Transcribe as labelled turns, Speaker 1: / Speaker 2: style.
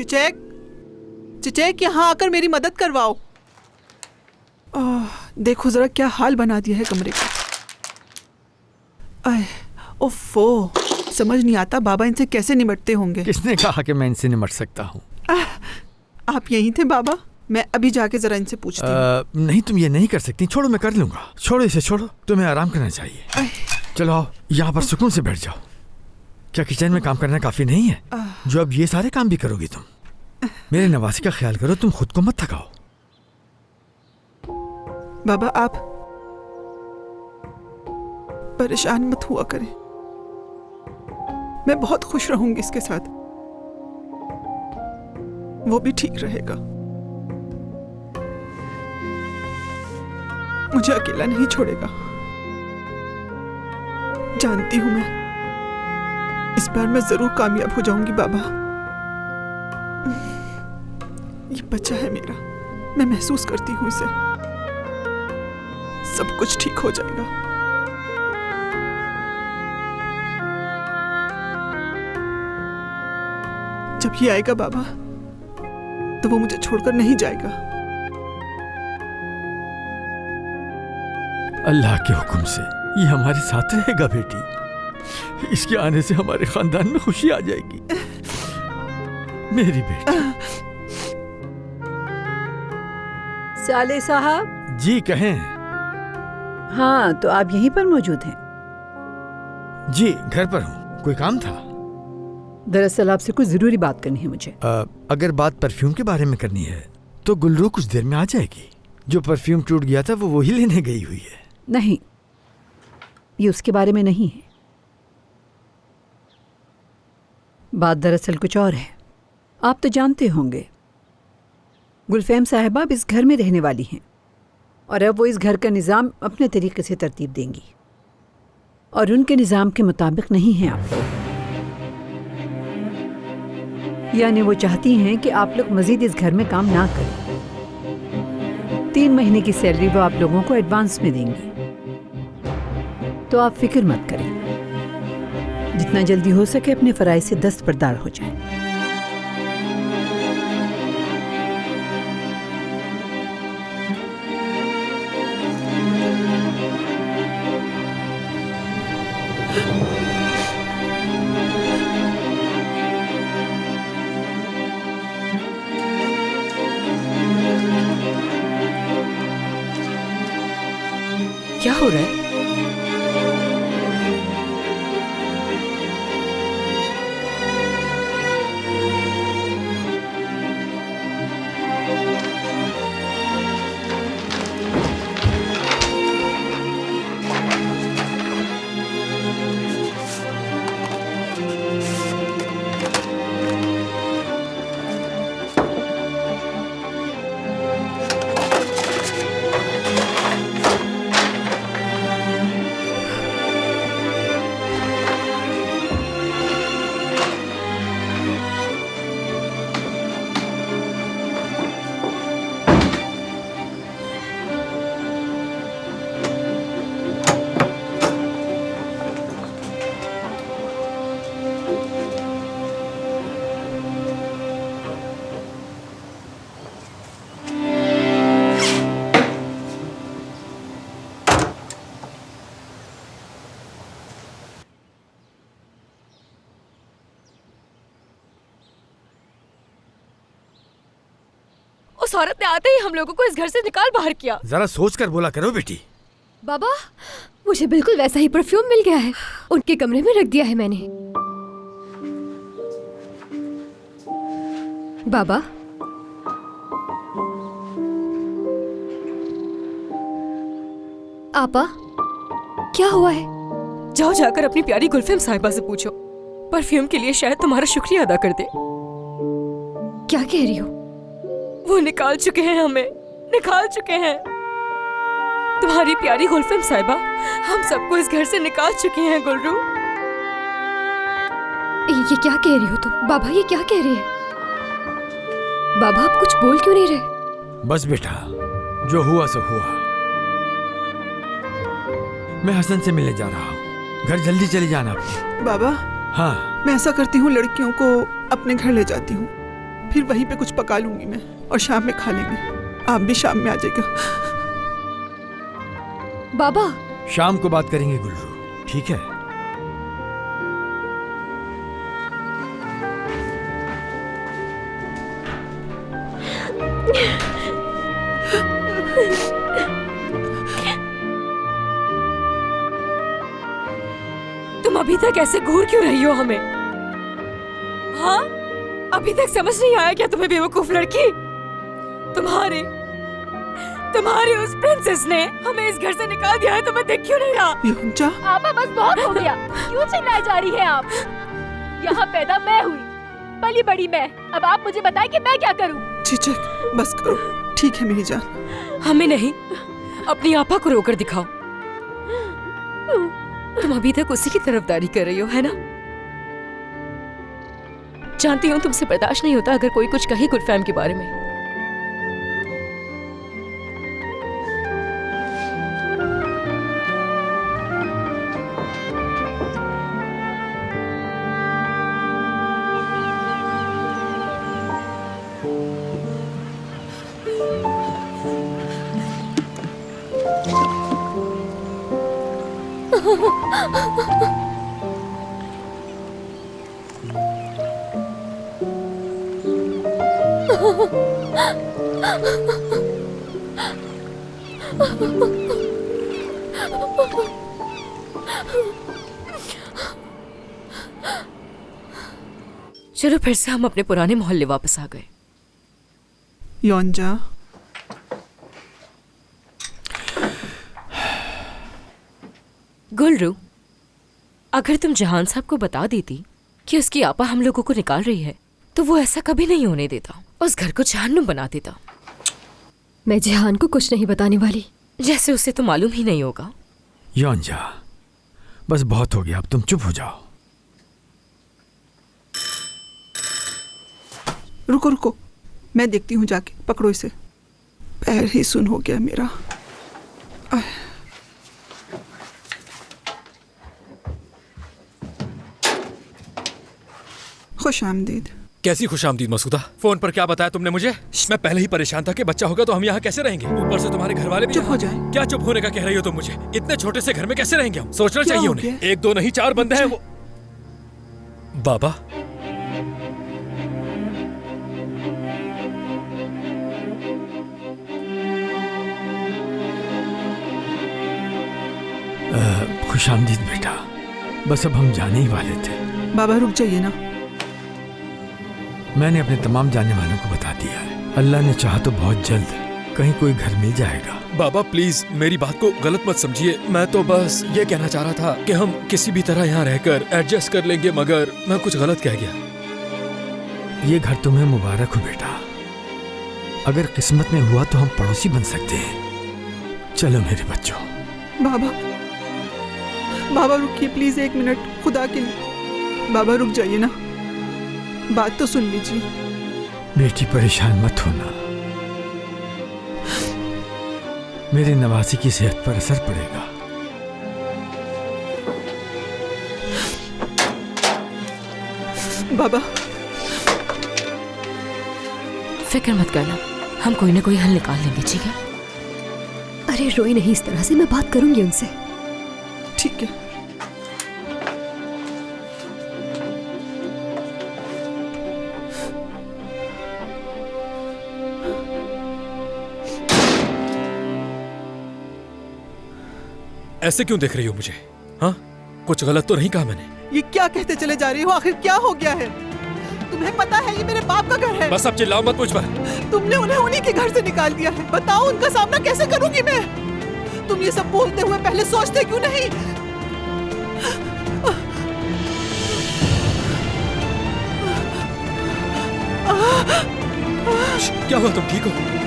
Speaker 1: चिचेक, चिचेक यहाँ आकर मेरी मदद करवाओ। देखो जरा क्या हाल बना दिया है कमरे का। ओफो, समझ नहीं आता बाबा इनसे कैसे निपटते होंगे।
Speaker 2: किसने कहा कि मैं इनसे निपट सकता हूँ?
Speaker 1: आप यहीं थे बाबा? मैं अभी जाके जरा इनसे पूछती हूँ।
Speaker 2: नहीं, तुम ये नहीं कर सकती। छोड़ो, मैं कर लूंगा। छोड़ो इसे, छोड़ो। तुम्हें आराम करना चाहिए। चलो आओ, यहाँ पर सुकून से बैठ जाओ। क्या किचन में काम करना काफी नहीं है जो अब ये सारे काम भी करोगी तुम? मेरे नवासी का ख्याल करो, तुम खुद को मत थकाओ।
Speaker 1: बाबा आप परेशान मत हुआ करें, मैं बहुत खुश रहूंगी इसके साथ, वो भी ठीक रहेगा। मुझे अकेला नहीं छोड़ेगा, जानती हूं मैं इस बार मैं जरूर कामयाब हो जाऊंगी। बाबा ये बच्चा है मेरा, मैं महसूस करती हूं इसे, सब कुछ ठीक हो जाएगा। जब ये आएगा बाबा तो वो मुझे छोड़कर नहीं जाएगा।
Speaker 2: अल्लाह के हुक्म से ये हमारे साथ रहेगा बेटी। इसके आने से हमारे खानदान में खुशी आ जाएगी मेरी बेटी।
Speaker 3: साले साहब।
Speaker 2: जी कहें।
Speaker 3: हाँ, तो आप यहीं पर मौजूद हैं?
Speaker 2: जी घर पर हूँ। कोई काम था?
Speaker 3: दरअसल आपसे कुछ जरूरी बात करनी है मुझे।
Speaker 2: अगर बात परफ्यूम के बारे में करनी है तो गुलरू कुछ देर में आ जाएगी। जो परफ्यूम टूट गया था वो वही लेने गई हुई है।
Speaker 3: नहीं, ये उसके बारे में नहीं है। बात दरअसल कुछ और है। आप तो जानते होंगे गुलफैम साहिबा अब इस घर में रहने वाली हैं और अब वो इस घर का निज़ाम अपने तरीके से तरतीब देंगी और उनके निज़ाम के मुताबिक नहीं हैं आप लोग। यानी वो चाहती हैं कि आप लोग मज़ीद इस घर में काम ना करें। 3 महीने की सैलरी वो आप लोगों को एडवांस में देंगी। तो आप फिक्र मत करें, जितना जल्दी हो सके अपने फराइज से दस्तबरदार हो जाएं।
Speaker 4: क्या हो रहा है?
Speaker 5: उस औरत ने आते ही हम लोगों को इस घर से निकाल बाहर किया।
Speaker 2: जरा सोच कर बोला करो बेटी।
Speaker 5: बाबा, मुझे बिल्कुल वैसा ही परफ्यूम मिल गया है, उनके कमरे में रख दिया है मैंने। बाबा, आपा, क्या हुआ है? जाओ जाकर अपनी प्यारी गुलफैम साहिबा से पूछो, परफ्यूम के लिए शायद तुम्हारा शुक्रिया अदा कर दे। क्या कह रही हो? वो निकाल चुके हैं, हमें निकाल चुके हैं। तुम्हारी प्यारी गुलफैम साहिबा हम सबको इस घर से निकाल चुके हैं। गुलरू, ये क्या कह रही हो तुम? बाबा, ये क्या कह रही है? बाबा, आप कुछ बोल क्यों नहीं रहे?
Speaker 2: बस बेटा, जो हुआ सो हुआ। मैं हसन से मिलने जा रहा हूँ, घर जल्दी चले जाना।
Speaker 1: बाबा,
Speaker 2: हाँ,
Speaker 1: मैं ऐसा करती हूँ, लड़कियों को अपने घर ले जाती हूँ, फिर वहीं पे कुछ पका लूंगी मैं और शाम में खा लेंगे। आप भी शाम में आ जाएगा।
Speaker 5: बाबा,
Speaker 2: शाम को बात करेंगे गुल्लू, ठीक है?
Speaker 5: तुम अभी तक ऐसे घूर क्यों रही हो हमें? हाँ, अभी तक समझ नहीं आया क्या तुम्हें, बेवकूफ लड़की? तुम्हारी उस प्रिंसेस ने हमें इस घर से निकाल दिया है, तुम्हें दिख क्यों नहीं रहा?
Speaker 1: योंजा,
Speaker 6: आपा बस बहुत हो गया। क्यों चिल्लाए जा रही है आप? यहाँ पैदा मैं हुई, पली बड़ी मैं। अब आप मुझे बताएं कि मैं क्या करूँ?
Speaker 1: चिचक बस करो, ठीक है मेरी जान।
Speaker 5: हमें नहीं, अपनी आपा को रोकर दिखाओ। तुम अभी तक उसी की तरफदारी कर रही हो, है ना? जानती हूँ तुमसे बर्दाश्त नहीं होता अगर कोई कुछ कहे गुलफैम के बारे में। चलो फिर से हम अपने पुराने मोहल्ले वापस आ गए।
Speaker 1: योंजा,
Speaker 5: गुलरू, अगर तुम जहान साहब को बता देती कि उसकी आपा हम लोगों को निकाल रही है तो वो ऐसा कभी नहीं होने देता, उस घर को जहन्नुम बना देता।
Speaker 6: मैं जिहान को कुछ नहीं बताने वाली।
Speaker 5: जैसे उसे तो मालूम ही नहीं होगा।
Speaker 2: योंजा, बस बहुत हो गया, अब तुम चुप हो जाओ।
Speaker 1: रुको रुको, मैं देखती हूँ जाके, पकड़ो इसे। पैर ही सुन हो गया मेरा। खुश आमदीद।
Speaker 7: कैसी खुशामदीद मसूदा? फोन पर क्या बताया तुमने मुझे? मैं पहले ही परेशान था कि बच्चा होगा तो हम यहाँ कैसे रहेंगे। ऊपर से तुम्हारे घर वाले भी
Speaker 1: चुप हो
Speaker 7: यहाँ।
Speaker 1: जाए।
Speaker 7: क्या चुप होने का कह रही हो तुम मुझे? इतने छोटे से घर में कैसे रहेंगे हम? सोचना
Speaker 1: क्या
Speaker 7: चाहिए
Speaker 1: हो
Speaker 7: उन्हें।
Speaker 1: गया?
Speaker 7: एक दो नहीं, 4 बंदे हैं वो। बाबा,
Speaker 2: खुशामदीद बेटा, बस अब हम जाने ही वाले थे।
Speaker 1: बाबा रुक जाइए ना।
Speaker 2: मैंने अपने तमाम जानने वालों को बता दिया है। अल्लाह ने चाहा तो बहुत जल्द कहीं कोई घर मिल जाएगा।
Speaker 7: बाबा प्लीज मेरी बात को गलत मत समझिए। मैं तो बस ये कहना चाह रहा था कि हम किसी भी तरह यहाँ रहकर एडजस्ट कर लेंगे, मगर मैं कुछ गलत कह गया।
Speaker 2: ये घर तुम्हें मुबारक हो बेटा। अगर किस्मत में हुआ तो हम पड़ोसी बन सकते हैं। चलो मेरे बच्चों।
Speaker 1: बाबा, बाबा रुकिए प्लीज 1 मिनट, खुदा के लिए। बाबा रुक जाइए ना, बात तो सुन लीजिए।
Speaker 2: बेटी परेशान मत होना, मेरे नवासी की सेहत पर असर पड़ेगा।
Speaker 1: बाबा
Speaker 5: फिक्र मत करना, हम कोई ना कोई हल निकाल लेंगे, ठीक है?
Speaker 6: अरे रोई नहीं इस तरह से, मैं बात करूंगी उनसे।
Speaker 1: ठीक है।
Speaker 7: ऐसे क्यों देख रही हो मुझे? हाँ, कुछ गलत तो नहीं कहा मैंने?
Speaker 1: ये क्या कहते चले जा रही हो? आखिर क्या हो गया है? तुम्हें पता है ये मेरे बाप का घर है।
Speaker 7: बस अब चिल्लाओ मत मुझ पर।
Speaker 1: तुमने उन्हें उन्हीं के घर से निकाल दिया है। बताओ उनका सामना कैसे करूंगी मैं? तुम ये सब बोलते हुए पहले सोचते क्यों नहीं?
Speaker 7: क्या हुआ, तुम ठीक हो?